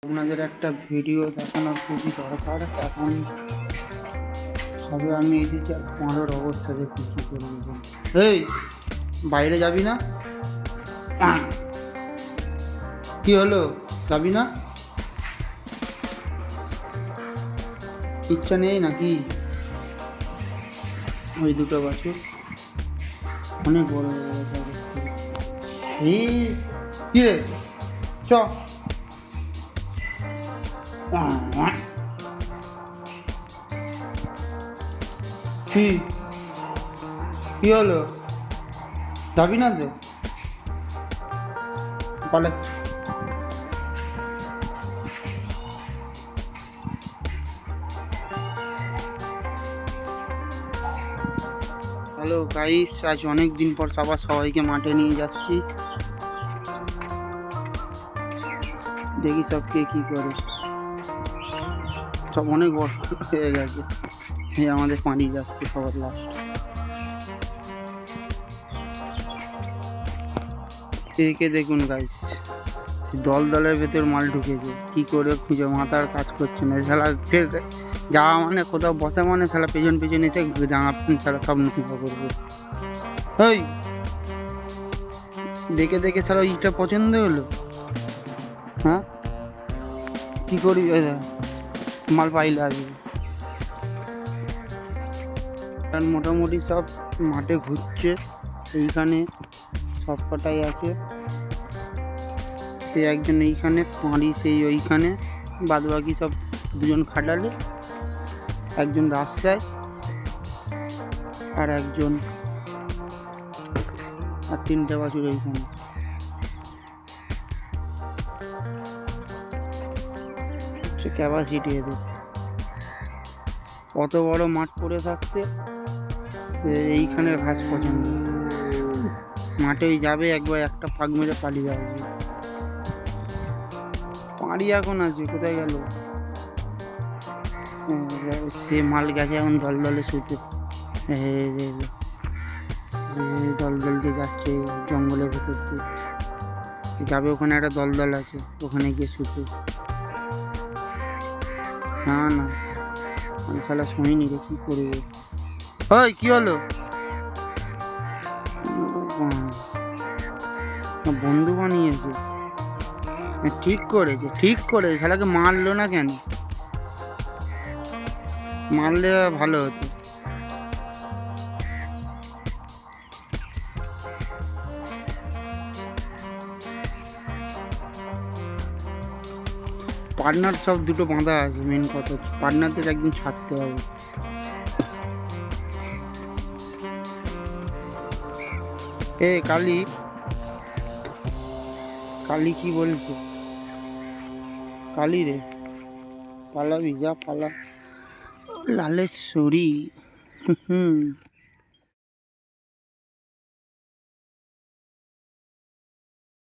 আপনাদের একটা ভিডিও দেখানোর খুবই দরকার। এখন সবে আমি এসেছি আর পাঁড়োর অবস্থা দেখুন কী করে দেবেন। এই বাইরে যাবি না? কি হলো, যাবি না? ইচ্ছা নেই নাকি? ওই দুটো বাছুর অনেক বড় বড়। এই কি রে, চ। কি কি হলো, যাবি না তো? পালে হ্যালো গাইস, আজ অনেক দিন পর আবার সবাইকে মাঠে নিয়ে যাচ্ছি। দেখি সব কে কী করে। সব অনেক বড় হয়ে গেছে। এই আমাদের পানি যাচ্ছে সবার লাস্ট। একে দেখুন গাইস, দল দলের ভেতর মাল ঢুকেছে, কি করে খুঁজে মাথার কাজ করছে না। শালা ফের যাওয়া মানে কোথাও বসা মানে শালা পেছন পেছন এসে জামা প্যান্ট ছাড়া সব নোংরা করবে। ওই দেখে দেখে শালা ইটা পছন্দ হলো। হ্যাঁ কি করি, মাল পাইলে আসবে। মোটামুটি সব মাঠে ঘুরছে, এইখানে সব কটাই আছে। সে একজন এইখানে, পাঁড়ি সেই ওইখানে, বাদ বাকি সব দুজন খাটালে, একজন রাস্তায় আর একজন আর তিনটে বাছুর এইখানে। সে ক্যাপাসিটি এদের, অত বড় মাঠ পড়ে থাকতে এইখানে ঘাস পছন্দ। মাঠেই যাবে একবার, একটা ফাঁক মেরে পালিয়ে আসবে। পাঁড়ি এখন আছে, কোথায় গেল? সে মাল গেছে এখন দল দলে শুতে। দল দল দিয়ে যাচ্ছে জঙ্গলের ভেতর দিয়ে যাবে। ওখানে একটা দল দল আছে, ওখানে গিয়ে শুতে। না না, আমি শালা শুনিনি রে, কী করবো। ওই কী হলো? বন্ধু বানিয়েছে, ঠিক করেছে ঠিক করেছে। শালাকে মারলো না কেন? মারলে ভালো হতো। পার্টনার সব দুটো বাঁধা আছে, মেন কথা হচ্ছে পার্টনারদের একদিন ছাড়তে হবে। এ কালি, কালি কি বলছে? কালি রে, পালাবি, যা পালা। লালেশ্বরী।